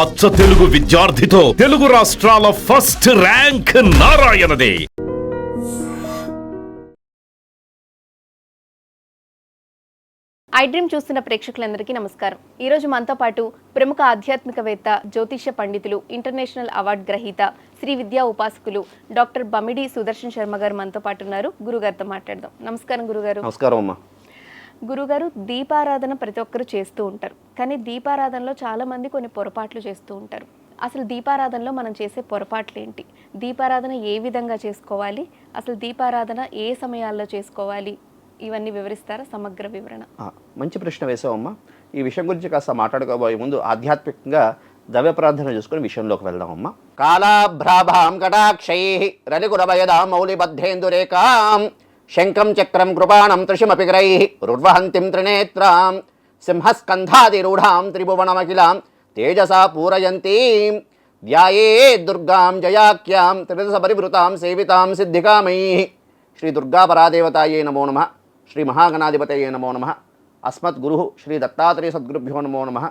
అచ్చ తెలుగు విద్యార్థితో తెలుగు రాష్ట్రాల first rank నారాయణదే. I dream చూస్తున్న ప్రేక్షకులందరికీ నమస్కారం. ఈరోజు మనతో పాటు ప్రముఖ ఆధ్యాత్మికవేత్త, జ్యోతిష పండితులు, ఇంటర్నేషనల్ అవార్డు గ్రహీత, శ్రీ విద్యా ఉపాసకులు డాక్టర్ బమిడి సుదర్శన్ శర్మ గారు మనతో పాటు ఉన్నారు. గురుగారితో మాట్లాడదాం. నమస్కారం గురుగారు. నమస్కారం అమ్మా. గురుగారు, దీపారాధన ప్రతి ఒక్కరు చేస్తూ ఉంటారు, కానీ దీపారాధనలో చాలా మంది కొన్ని పొరపాట్లు చేస్తూ ఉంటారు. అసలు దీపారాధనలో మనం చేసే పొరపాట్లు ఏంటి? దీపారాధన ఏ విధంగా చేసుకోవాలి? అసలు దీపారాధన ఏ సమయాల్లో చేసుకోవాలి? ఇవన్నీ వివరిస్తారా? సమగ్ర వివరణ. మంచి ప్రశ్న వేసావమ్మా. ఈ విషయం గురించి కాస్త మాట్లాడుకోబోయే ముందు ఆధ్యాత్మికంగా దైవ ప్రార్థన చేసుకుని విషయంలోకి వెళ్దామమ్మా. కాళాభ్రాభాం కటాక్షై రలికురభయదా మౌలిబద్ధేందురేకాం శంఖం చక్రం కృపాణం త్రిశమపిగ్రై రుర్వహంతిం త్రినేత్రాం సింహస్కంధాదిరూఢాం త్రిభువనమఖిలాం తేజసా పూరయంతీం ధ్యాయే దుర్గాం జయాఖ్యాం త్రిదశపరివృతాం సేవితాం సిద్ధికామయీ. శ్రీ దుర్గా పరాదేవతాయే నమో నమః. శ్రీ మహాగణాధిపతయే నమో నమః. అస్మత్ గురు శ్రీ దత్తాత్రేయ సద్గురుభ్యో నమో నమః.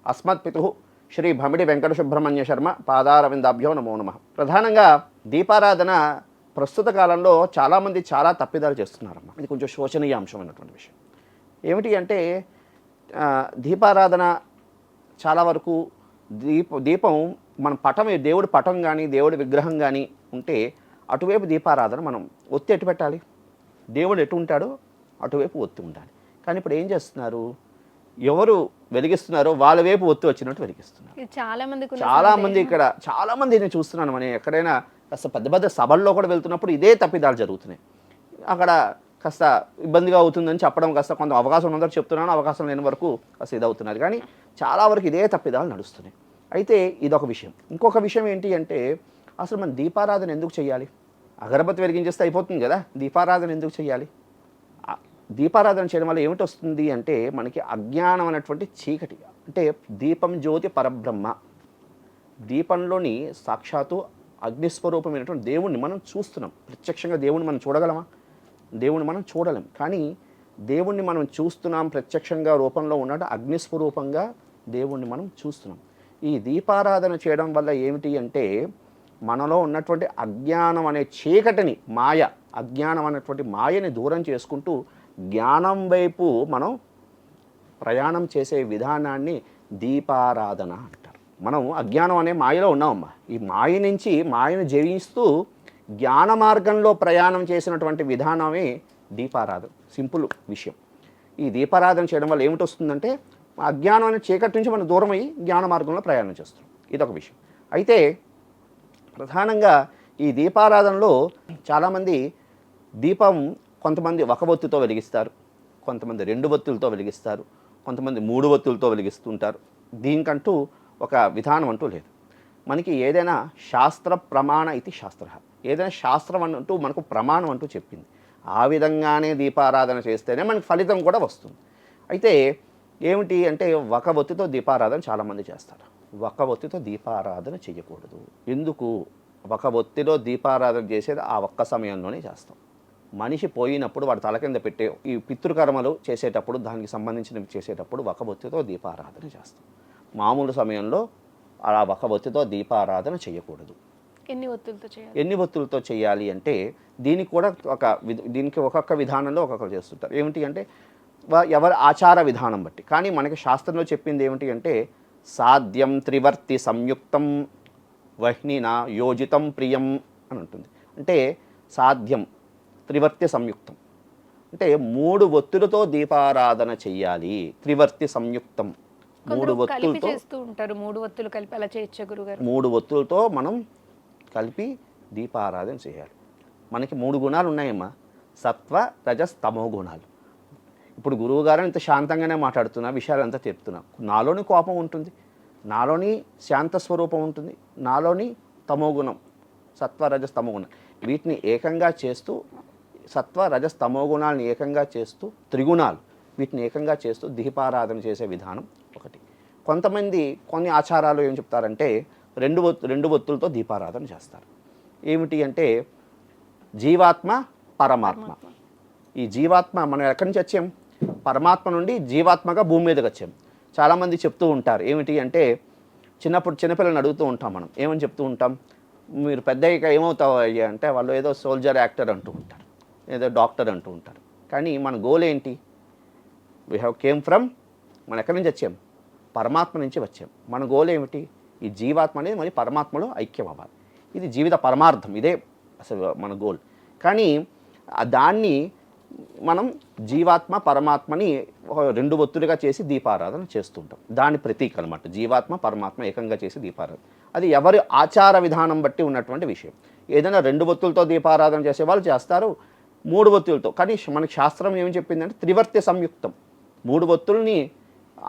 అస్మత్ పితు శ్రీ భమిడి వెంకట సుబ్రహ్మణ్య శర్మ పాదారవిందాభ్యో నమో నమః. ప్రధానంగా దీపారాధన ప్రస్తుత కాలంలో చాలామంది చాలా తప్పిదాలు చేస్తున్నారమ్మా. ఇది కొంచెం శోచనీయ అంశమైనటువంటి విషయం. ఏమిటి అంటే దీపారాధన చాలా వరకు దీపం మన పటం, దేవుడి పటం కానీ దేవుడి విగ్రహం కానీ ఉంటే అటువైపు దీపారాధన మనం ఒత్తి ఎటు పెట్టాలి? దేవుడు ఎటు ఉంటాడో అటువైపు ఒత్తి ఉండాలి. కానీ ఇప్పుడు ఏం చేస్తున్నారు? ఎవరు వెలిగిస్తున్నారో వాళ్ళ వైపు ఒత్తి వచ్చినట్టు వెలిగిస్తున్నారు. చాలామంది ఇక్కడ చాలామంది నేను చూస్తున్నాను. మనం ఎక్కడైనా కాస్త పెద్ద పెద్ద సభల్లో కూడా వెళ్తున్నప్పుడు ఇదే తప్పిదాలు జరుగుతున్నాయి. అక్కడ కాస్త ఇబ్బందిగా అవుతుందని చెప్పడం, కాస్త కొంత అవకాశం ఉన్నందుకు చెప్తున్నాను, అవకాశం లేని వరకు కాస్త ఇదవుతున్నారు. కానీ చాలా వరకు ఇదే తప్పిదాలు నడుస్తున్నాయి. అయితే ఇదొక విషయం. ఇంకొక విషయం ఏంటి అంటే అసలు మనం దీపారాధన ఎందుకు చేయాలి? అగరబత్తి వెలిగించేస్తే అయిపోతుంది కదా, దీపారాధన ఎందుకు చేయాలి? దీపారాధన చేయడం వల్ల ఏమిటి వస్తుంది అంటే మనకి అజ్ఞానం అనేటువంటి చీకటి, అంటే దీపం జ్యోతి పరబ్రహ్మ, దీపంలోని సాక్షాత్తు అగ్నిస్వరూపమైనటువంటి దేవుణ్ణి మనం చూస్తున్నాం. ప్రత్యక్షంగా దేవుణ్ణి మనం చూడగలమా? దేవుణ్ణి మనం చూడలేం. కానీ దేవుణ్ణి మనం చూస్తున్నాం, ప్రత్యక్షంగా రూపంలో ఉన్నట్టు అగ్నిస్వరూపంగా దేవుణ్ణి మనం చూస్తున్నాం. ఈ దీపారాధన చేయడం వల్ల ఏమిటి అంటే మనలో ఉన్నటువంటి అజ్ఞానం అనే చీకటిని, అజ్ఞానం అనేటువంటి మాయని దూరం చేసుకుంటూ జ్ఞానం వైపు మనం ప్రయాణం చేసే విధానాన్ని దీపారాధన అంటారు. మనం అజ్ఞానం అనే మాయలో ఉన్నామమ్మా. ఈ మాయ నుంచి మాయను జయిస్తూ జ్ఞాన మార్గంలో ప్రయాణం చేసినటువంటి విధానమే దీపారాధన. సింపుల్ విషయం. ఈ దీపారాధన చేయడం వల్ల ఏమిటి వస్తుందంటే అజ్ఞానం అనే చీకటి నుంచి మనం దూరం అయ్యి జ్ఞాన మార్గంలో ప్రయాణం చేస్తాం. ఇదొక విషయం. అయితే ప్రధానంగా ఈ దీపారాధనలో చాలామంది దీపం కొంతమంది ఒక ఒత్తితో వెలిగిస్తారు, కొంతమంది 2 ఒత్తులతో వెలిగిస్తారు, కొంతమంది 3 ఒత్తులతో వెలిగిస్తుంటారు. దీనికంటూ ఒక విధానం అంటూ లేదు. మనకి ఏదైనా శాస్త్ర ప్రమాణ ఇది శాస్త్ర, ఏదైనా శాస్త్రం అంటూ మనకు ప్రమాణం అంటూ చెప్పింది. ఆ విధంగానే దీపారాధన చేస్తేనే మనకి ఫలితం కూడా వస్తుంది. అయితే ఏమిటి అంటే ఒక ఒత్తితో దీపారాధన చాలామంది చేస్తారు. ఒక ఒత్తితో దీపారాధన చేయకూడదు. ఎందుకు? ఒక ఒత్తిలో దీపారాధన చేసేది ఆ ఒక్క సమయంలోనే చేస్తాం. మనిషి పోయినప్పుడు వాడు తల కింద పెట్టే ఈ పితృకర్మలు చేసేటప్పుడు, దానికి సంబంధించినవి చేసేటప్పుడు ఒక ఒత్తితో దీపారాధన చేస్తాం. మామూలు సమయంలో అలా ఒక ఒత్తితో దీపారాధన చేయకూడదు. ఎన్ని ఒత్తులతో చేయాలి అంటే దీనికి కూడా దీనికి ఒక్కొక్క విధానంలో ఒక్కొక్కరు చేస్తుంటారు. ఏమిటి అంటే ఎవరి ఆచార విధానం బట్టి. కానీ మనకి శాస్త్రంలో చెప్పింది ఏమిటి అంటే సాధ్యం త్రివర్తి సంయుక్తం వహ్నినా యోజితం ప్రియం అని ఉంటుంది. అంటే సాధ్యం త్రివర్తి సంయుక్తం అంటే 3 ఒత్తులతో దీపారాధన చెయ్యాలి. త్రివర్తి సంయుక్తం 3 ఒత్తులతో ఉంటారు. 3 ఒత్తులు కలిపి అలా చేయొచ్చు గురుగారు? 3 ఒత్తులతో మనం కలిపి దీపారాధన చేయాలి. మనకి 3 గుణాలు ఉన్నాయమ్మా, సత్వ రజస్ తమో గుణాలు. ఇప్పుడు గురువుగారు ఇంత శాంతంగానే మాట్లాడుతున్నా, విషయాలంతా చెప్తున్నా. నాలోని కోపం ఉంటుంది, నాలోని శాంత స్వరూపం ఉంటుంది, నాలోని తమో గుణం, సత్వ రజస్ తమో గుణం. వీటిని ఏకంగా చేస్తూ, సత్వ రజస్ తమో గుణాలను ఏకంగా చేస్తూ, త్రిగుణాలు వీటిని ఏకంగా చేస్తూ దీపారాధన చేసే విధానం ఒకటి. కొంతమంది కొన్ని ఆచారాలు ఏం చెప్తారంటే 2 ఒత్తులతో దీపారాధన చేస్తారు. ఏమిటి అంటే జీవాత్మ పరమాత్మ. ఈ జీవాత్మ మనం ఎక్కడి నుంచి వచ్చాం? పరమాత్మ నుండి జీవాత్మగా భూమి మీదకి వచ్చాం. చాలామంది చెప్తూ ఉంటారు ఏమిటి అంటే చిన్నప్పుడు చిన్నపిల్లల్ని అడుగుతూ ఉంటాం మనం, ఏమని చెప్తూ ఉంటాం, మీరు పెద్ద అయ్యాక ఏమవుతావు అయ్యా అంటే వాళ్ళు ఏదో సోల్జర్, యాక్టర్ అంటూ ఉంటారు, ఏదో డాక్టర్ అంటూ ఉంటారు. కానీ మన గోల్ ఏంటి? వీ హ్యావ్ కేమ్ ఫ్రమ్, మనం ఎక్కడి నుంచి వచ్చాం? పరమాత్మ నుంచి వచ్చాం. మన గోల్ ఏమిటి? ఈ జీవాత్మ అనేది మరి పరమాత్మలో ఐక్యం అవ్వాలి. ఇది జీవిత పరమార్థం, ఇదే అసలు మన గోల్. కానీ దాన్ని మనం జీవాత్మ పరమాత్మని రెండు ఒత్తులుగా చేసి దీపారాధన చేస్తుంటాం. దాని ప్రతీక అనమాట జీవాత్మ పరమాత్మ ఏకంగా చేసి దీపారాధన. అది ఎవరి ఆచార విధానం బట్టి ఉన్నటువంటి విషయం. ఏదైనా రెండు ఒత్తులతో దీపారాధన చేసే వాళ్ళు చేస్తారు, మూడు ఒత్తులతో. కానీ మనకి శాస్త్రం ఏమి చెప్పిందంటే త్రివర్తి సంయుక్తం. మూడు ఒత్తుల్ని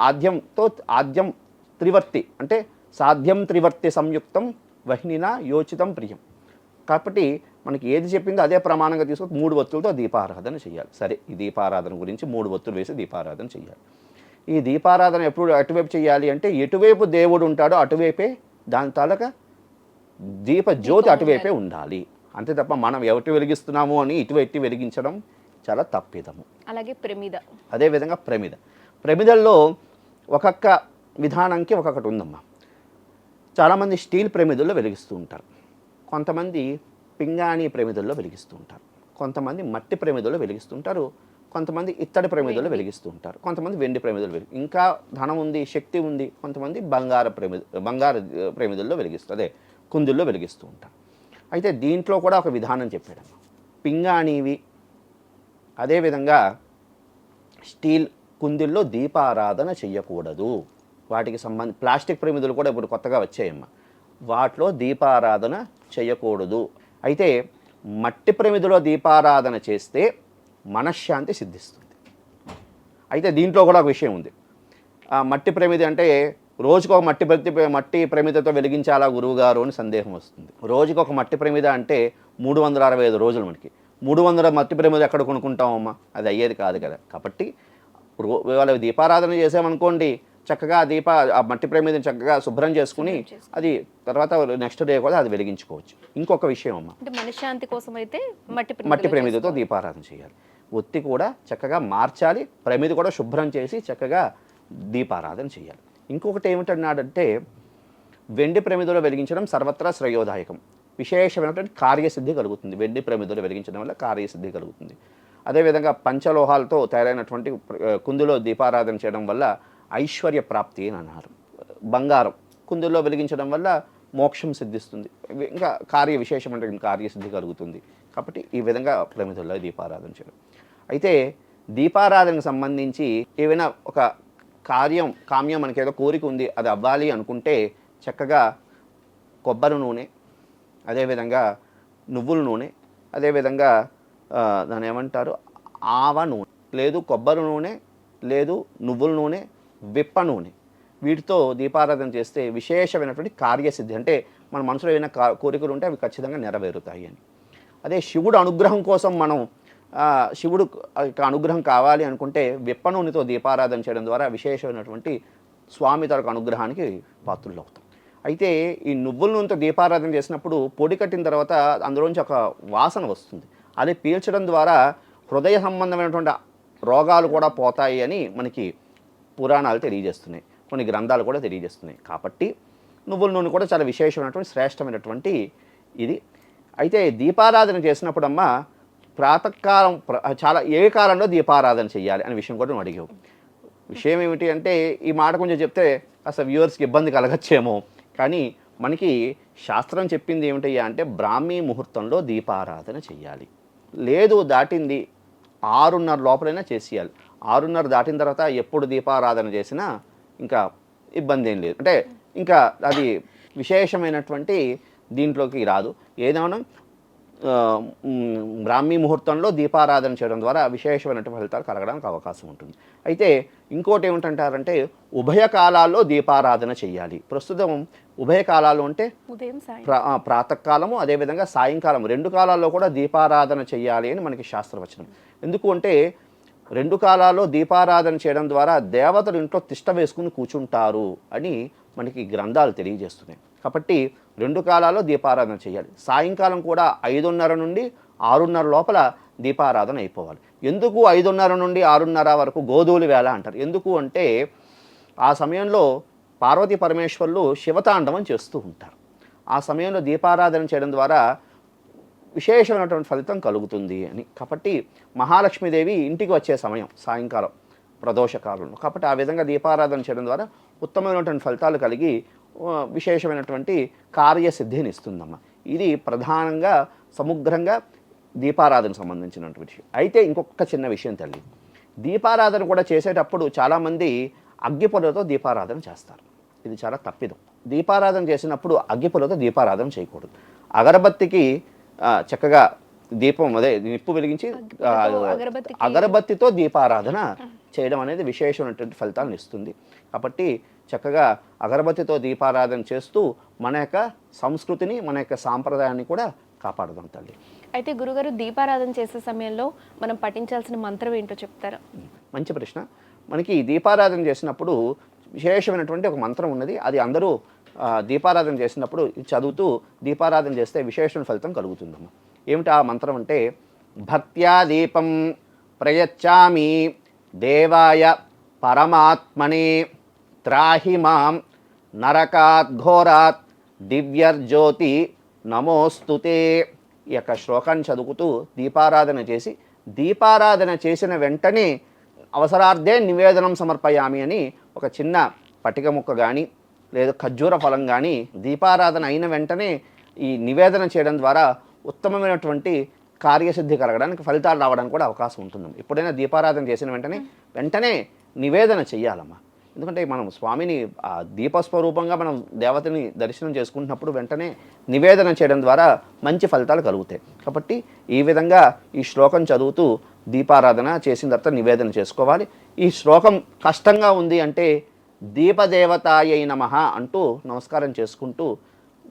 ఆద్యం త్రివర్తి అంటే సాధ్యం త్రివర్తి సంయుక్తం వహ్నినా యోచితం ప్రియం. కాబట్టి మనకి ఏది చెప్పిందో అదే ప్రమాణంగా తీసుకొని మూడు ఒత్తులతో దీపారాధన చేయాలి. సరే, ఈ దీపారాధన గురించి మూడు ఒత్తులు వేసి దీపారాధన చేయాలి. ఈ దీపారాధన ఎప్పుడు అటువైపు చేయాలి అంటే ఎటువైపు దేవుడు ఉంటాడో అటువైపే దాని తాలూకా దీప జ్యోతి అటువైపే ఉండాలి. అంతే తప్ప మనం ఎవటి వెలిగిస్తున్నాము అని ఇటువైపు వెలిగించడం చాలా తప్పిదము. అలాగే ప్రమిద, అదేవిధంగా ప్రమిదల్లో ఒక్కొక్క విధానానికి ఒక్కొక్కటి ఉందమ్మా. చాలామంది స్టీల్ ప్రమిదల్లో వెలిగిస్తూ ఉంటారు, కొంతమంది పింగాణి ప్రమిదల్లో వెలిగిస్తూ ఉంటారు, కొంతమంది మట్టి ప్రమిదల్లో వెలిగిస్తుంటారు, కొంతమంది ఇత్తడి ప్రమిదల్లో వెలిగిస్తూ ఉంటారు, కొంతమంది వెండి ప్రమిదలు ఇంకా ధనం ఉంది, శక్తి ఉంది, కొంతమంది బంగారు ప్రమిదల్లో వెలిగిస్తారు, అదే కుందుల్లో వెలిగిస్తూ ఉంటారు. అయితే దీంట్లో కూడా ఒక విధానం చెప్పాడమ్మ. పింగాణివి అదేవిధంగా స్టీల్ కుందుల్లో దీపారాధన చెయ్యకూడదు. వాటికి ప్లాస్టిక్ ప్రమిదలు కూడా ఇప్పుడు కొత్తగా వచ్చాయమ్మ, వాటిలో దీపారాధన చేయకూడదు. అయితే మట్టి ప్రమిదలో దీపారాధన చేస్తే మనశ్శాంతి సిద్ధిస్తుంది. అయితే దీంట్లో కూడా ఒక విషయం ఉంది. మట్టి ప్రమిద అంటే రోజుకు ఒక మట్టి ప్రమిదతో వెలిగించాలా గురువుగారు అని సందేహం వస్తుంది. రోజుకు ఒక మట్టి ప్రమిద అంటే 365 రోజులు మనకి 300 మట్టి ప్రమిద ఎక్కడ కొనుక్కుంటామమ్మా? అది అయ్యేది కాదు కదా. కాబట్టి వాళ్ళ దీపారాధన చేసామనుకోండి, చక్కగా ఆ మట్టి ప్రమిదని చక్కగా శుభ్రం చేసుకుని అది తర్వాత నెక్స్ట్ డే కూడా అది వెలిగించుకోవచ్చు. ఇంకొక విషయం అమ్మ, మనశ్శాంతి కోసం అయితే మట్టి ప్రమిదతో దీపారాధన చేయాలి. ఒత్తి కూడా చక్కగా మార్చాలి, ప్రమిది కూడా శుభ్రం చేసి చక్కగా దీపారాధన చేయాలి. ఇంకొకటి ఏమిటన్నాడంటే వెండి ప్రమిదలో వెలిగించడం సర్వత్రా శ్రేయోదాయకం, విశేషమైనటువంటి కార్యసిద్ధి కలుగుతుంది. వెండి ప్రమిదలో వెలిగించడం వల్ల కార్యసిద్ధి కలుగుతుంది. అదేవిధంగా పంచలోహాలతో తయారైనటువంటి కుందులో దీపారాధన చేయడం వల్ల ఐశ్వర్య ప్రాప్తి అని అన్నారు. బంగారం కుందుల్లో వెలిగించడం వల్ల మోక్షం సిద్ధిస్తుంది, ఇంకా విశేషమైన కార్యసిద్ధి కలుగుతుంది. కాబట్టి ఈ విధంగా ప్రమిదల్లో దీపారాధన చేయడం. అయితే దీపారాధనకు సంబంధించి ఏవైనా ఒక కామ్యం మనకి ఏదో కోరిక ఉంది, అది అవ్వాలి అనుకుంటే చక్కగా కొబ్బరి నూనె, అదేవిధంగా నువ్వుల నూనె, అదేవిధంగా దాని ఏమంటారు ఆవ నూనె, లేదు కొబ్బరి నూనె, లేదు నువ్వుల నూనె, విప్ప నూనె, వీటితో దీపారాధన చేస్తే విశేషమైనటువంటి కార్యసిద్ధి, అంటే మన మనసులో ఏమైనా కోరికలు ఉంటే అవి ఖచ్చితంగా నెరవేరుతాయి అని. అదే శివుడు అనుగ్రహం కోసం మనం శివుడు అనుగ్రహం కావాలి అనుకుంటే విప్ప నూనెతో దీపారాధన చేయడం ద్వారా విశేషమైనటువంటి స్వామి తరకు అనుగ్రహానికి పాత్రులు అవుతాం. అయితే ఈ నువ్వుల నూనెతో దీపారాధన చేసినప్పుడు పొడి కట్టిన తర్వాత అందులోంచి ఒక వాసన వస్తుంది, అది పీల్చడం ద్వారా హృదయ సంబంధమైనటువంటి రోగాలు కూడా పోతాయి అని మనకి పురాణాలు తెలియజేస్తున్నాయి, కొన్ని గ్రంథాలు కూడా తెలియజేస్తున్నాయి. కాబట్టి నువ్వుల నూనె కూడా చాలా విశేషమైనటువంటి శ్రేష్టమైనటువంటి ఇది. అయితే దీపారాధన చేసినప్పుడమ్మా ప్రాతకాలం చాలా ఏ కాలంలో దీపారాధన చేయాలి అనే విషయం కూడా నువ్వు అడిగావు. విషయం ఏమిటి అంటే ఈ మాట కొంచెం చెప్తే అసలు వ్యూవర్స్కి ఇబ్బంది కలగచ్చేమో, కానీ మనకి శాస్త్రం చెప్పింది ఏమిటయ్యా అంటే బ్రాహ్మీ ముహూర్తంలో దీపారాధన చేయాలి. లేదు దాటింది 6:30 లోపలైనా చేసేయాలి. 6:30 దాటిన తర్వాత ఎప్పుడు దీపారాధన చేసినా ఇంకా ఇబ్బంది ఏం లేదు, అంటే ఇంకా అది విశేషమైనటువంటి దీంట్లోకి రాదు. ఏదైనా బ్రాహ్మీ ముహూర్తంలో దీపారాధన చేయడం ద్వారా విశేషమైనటువంటి ఫలితాలు కలగడానికి అవకాశం ఉంటుంది. అయితే ఇంకోటి ఏమిటంటారంటే ఉభయకాలాల్లో దీపారాధన చేయాలి. ప్రస్తుతం ఉభయకాలాలు అంటే ప్రాతకాలము అదేవిధంగా సాయంకాలం 2 కాలాల్లో కూడా దీపారాధన చేయాలి అని మనకి శాస్త్రవచనం. ఎందుకు అంటే 2 కాలాల్లో దీపారాధన చేయడం ద్వారా దేవతలు ఇంట్లో తిష్ట వేసుకుని కూర్చుంటారు అని మనకి గ్రంథాలు తెలియజేస్తున్నాయి. కాబట్టి 2 కాలాల్లో దీపారాధన చేయాలి. సాయంకాలం కూడా 5:30 నుండి 6:30 లోపల దీపారాధన అయిపోవాలి. ఎందుకు 5:30 నుండి 6:30 వరకు గోధూలి వేళ అంటారు? ఎందుకు అంటే ఆ సమయంలో పార్వతీ పరమేశ్వరులు శివతాండవం చేస్తూ ఉంటారు. ఆ సమయంలో దీపారాధన చేయడం ద్వారా విశేషమైనటువంటి ఫలితం కలుగుతుంది అని. కాబట్టి మహాలక్ష్మీదేవి ఇంటికి వచ్చే సమయం సాయంకాలం ప్రదోషకాలంలో. కాబట్టి ఆ విధంగా దీపారాధన చేయడం ద్వారా ఉత్తమమైనటువంటి ఫలితాలు కలిగి విశేషమైనటువంటి కార్యసిద్ధిని ఇస్తుందమ్మా. ఇది ప్రధానంగా సముగ్రంగా దీపారాధనకు సంబంధించినటువంటి విషయం. అయితే ఇంకొక చిన్న విషయం తల్లి, దీపారాధన కూడా చేసేటప్పుడు చాలామంది అగ్గిపుల్లతో దీపారాధన చేస్తారు. ఇది చాలా తప్పిదం. దీపారాధన చేసినప్పుడు అగ్గిపుల్లతో దీపారాధన చేయకూడదు. అగరబత్తికి చక్కగా దీపం అదే నిప్పు వెలిగించి అగరబత్తితో దీపారాధన చేయడం అనేది విశేషమైనటువంటి ఫలితాలను ఇస్తుంది. కాబట్టి చక్కగా అగరబత్తితో దీపారాధన చేస్తూ మన యొక్క సంస్కృతిని మన యొక్క సాంప్రదాయాన్ని కూడా కాపాడదాం తల్లి. అయితే గురుగారు, దీపారాధన చేసే సమయంలో మనం పఠించాల్సిన మంత్రం ఏంటో చెప్తారా? మంచి ప్రశ్న. మనకి దీపారాధన చేసినప్పుడు విశేషమైనటువంటి ఒక మంత్రం ఉన్నది. అది అందరూ దీపారాధన చేసినప్పుడు చదువుతూ దీపారాధన చేస్తే విశేషమైన ఫలితం కలుగుతుందమ్మా. ఏమిటి ఆ మంత్రం అంటే, భక్త్యా దీపం ప్రయచ్చామి దేవాయ పరమాత్మనే త్రాహి మాం నరకాత్ ఘోరాత్ దివ్యర్జ్యోతి నమోస్తుతే. ఈ యొక్క శ్లోకాన్ని చదువుతూ దీపారాధన చేసి, దీపారాధన చేసిన వెంటనే అవసరార్థే నివేదనం సమర్పయామి అని ఒక చిన్న పటిక ముక్క కానీ లేదా ఖర్జూర ఫలం కానీ దీపారాధన అయిన వెంటనే ఈ నివేదన చేయడం ద్వారా ఉత్తమమైనటువంటి కార్యసిద్ధి కలగడానికి, ఫలితాలు రావడానికి కూడా అవకాశం ఉంటుంది. ఎప్పుడైనా దీపారాధన చేసిన వెంటనే నివేదన చెయ్యాలమ్మా. ఎందుకంటే మనం స్వామిని ఆ దీపస్వరూపంగా మనం దేవతని దర్శనం చేసుకుంటున్నప్పుడు వెంటనే నివేదన చేయడం ద్వారా మంచి ఫలితాలు కలుగుతాయి. కాబట్టి ఈ విధంగా ఈ శ్లోకం చదువుతూ దీపారాధన చేసిన తర్వాత నివేదన చేసుకోవాలి. ఈ శ్లోకం కష్టంగా ఉంది అంటే దీపదేవతాయై నమః అంటూ నమస్కారం చేసుకుంటూ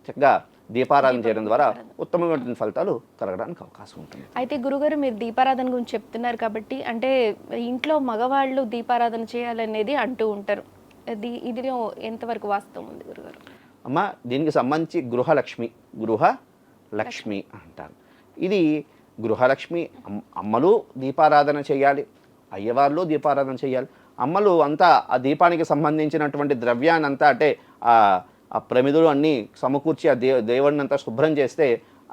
చక్కగా దీపారాధన చేయడం ద్వారా ఉత్తమమైన ఫలితాలు కలగడానికి అవకాశం ఉంటుంది. అయితే గురుగారు, మీరు దీపారాధన గురించి చెప్తున్నారు కాబట్టి, అంటే ఇంట్లో మగవాళ్ళు దీపారాధన చేయాలనేది అంటూ ఉంటారు. ఇదిలో ఎంతవరకు వాస్తవం ఉంది గురుగారు? అమ్మ, దీనికి సంబంధించి గృహలక్ష్మి అంటారు. ఇది గృహలక్ష్మి. అమ్మలు దీపారాధన చేయాలి, అయ్యవార్లు దీపారాధన చేయాలి. అమ్మలు అంతా ఆ దీపానికి సంబంధించినటువంటి ద్రవ్యాన్ని అంతా అంటే ఆ ప్రమిదులు అన్నీ సమకూర్చి ఆ దేవుడిని అంతా శుభ్రం చేస్తే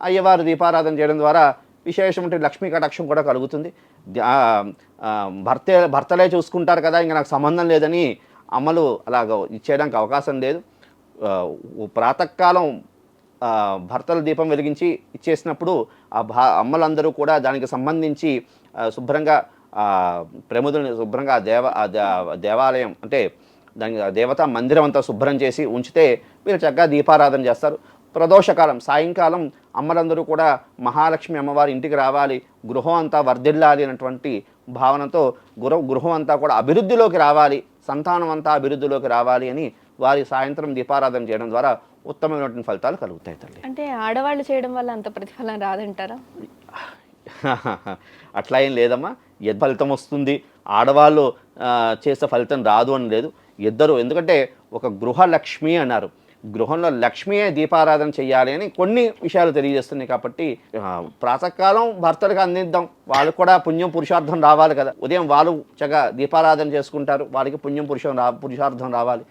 అయ్యవారు దీపారాధన చేయడం ద్వారా విశేషమైన లక్ష్మీ కటాక్షం కూడా కలుగుతుంది. భర్తలే చూసుకుంటారు కదా, ఇంకా నాకు సంబంధం లేదని అమ్మలు అలాగ ఇచ్చేయడానికి అవకాశం లేదు. ప్రాతకాలం భర్తల దీపం వెలిగించి ఇచ్చేసినప్పుడు అమ్మలందరూ కూడా దానికి సంబంధించి శుభ్రంగా ప్రముదుల్ని శుభ్రంగా దేవాలయం అంటే దానికి దేవతా మందిరం అంతా శుభ్రం చేసి ఉంచితే వీళ్ళు చక్కగా దీపారాధన చేస్తారు. ప్రదోషకాలం సాయంకాలం అమ్మలందరూ కూడా మహాలక్ష్మి అమ్మవారి ఇంటికి రావాలి, గృహం అంతా వర్ధిల్లాలి అనేటువంటి భావనతో గృహం అంతా కూడా అభివృద్ధిలోకి రావాలి, సంతానం అంతా అభివృద్ధిలోకి రావాలి అని వారి సాయంత్రం దీపారాధన చేయడం ద్వారా ఉత్తమమైనటువంటి ఫలితాలు కలుగుతాయి తల్లి. అంటే ఆడవాళ్ళు చేయడం వల్ల అంత ప్రతిఫలం రాదంటారా? అట్లా ఏం లేదమ్మా. ఫలితం వస్తుంది, ఆడవాళ్ళు చేసే ఫలితం రాదు అని లేదు. ఇద్దరు, ఎందుకంటే ఒక గృహలక్ష్మి అన్నారు, గృహంలో లక్ష్మియే దీపారాధన చేయాలి అని కొన్ని విషయాలు తెలియజేస్తున్నాయి. కాబట్టి ప్రాతకాలం భర్తలకు అందిద్దాం, వాళ్ళకు కూడా పుణ్యం పురుషార్థం రావాలి కదా. ఉదయం వాళ్ళు చక్కగా దీపారాధన చేసుకుంటారు, వాళ్ళకి పుణ్యం పురుషార్థం రావాలి.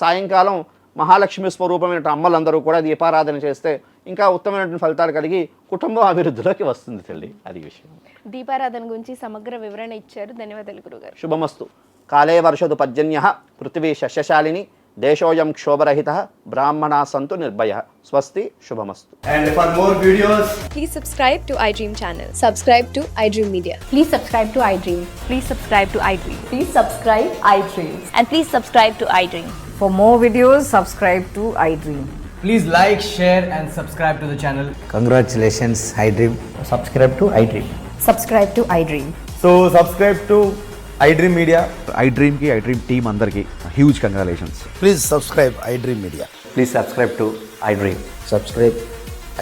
సాయంకాలం మహాలక్ష్మి స్వరూపమైన అమ్మలందరూ కూడా దీపారాధన చేస్తే ఇంకా ఉత్తమమైన ఫలితాలు కలిగి కుటుంబం అభివృద్ధిలోకి వస్తుంది తల్లి. అది విషయం. దీపారాధన గురించి సమగ్ర వివరణ ఇచ్చారు. ధన్యవాదాలు గురుగారు. శుభమస్తు. కాలే వర్షదు పర్జన్యః పృథివీ శస్యశాలిని దేశోయం క్షోభరహితః బ్రాహ్మణా సంతు నిర్భయః. స్వస్తి. శుభమస్తు. And for more videos, Please subscribe to iDream channel. Subscribe to iDream Media. Please subscribe to iDream. Please subscribe to iDream. Please subscribe iDream. And please subscribe to iDream. For more videos, subscribe to iDream. please like, share and subscribe to the channel. Congratulations, iDream. Subscribe to iDream. Subscribe to iDream. So subscribe to iDream Media. iDream की iDream team अंदर की huge congratulations. Please subscribe iDream Media. Please subscribe to iDream. Subscribe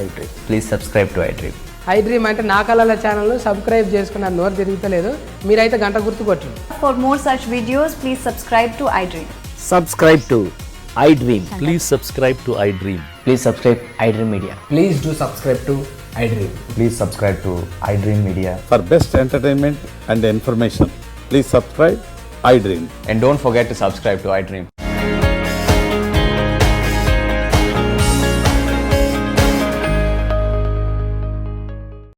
iDream. Please subscribe to iDream. iDream అంటే నా కళల ఛానల్ను subscribe చేసుకున్న నోరు తిరుగుతలేదు, మీరైతే గంట గుర్తు కొట్టండి. For more such videos, please subscribe to iDream. Subscribe to iDream. Please subscribe to iDream. Please subscribe iDream Media. Please do subscribe to iDream. Please subscribe to iDream Media. For best entertainment and information, please subscribe iDream. And don't forget to subscribe to iDream.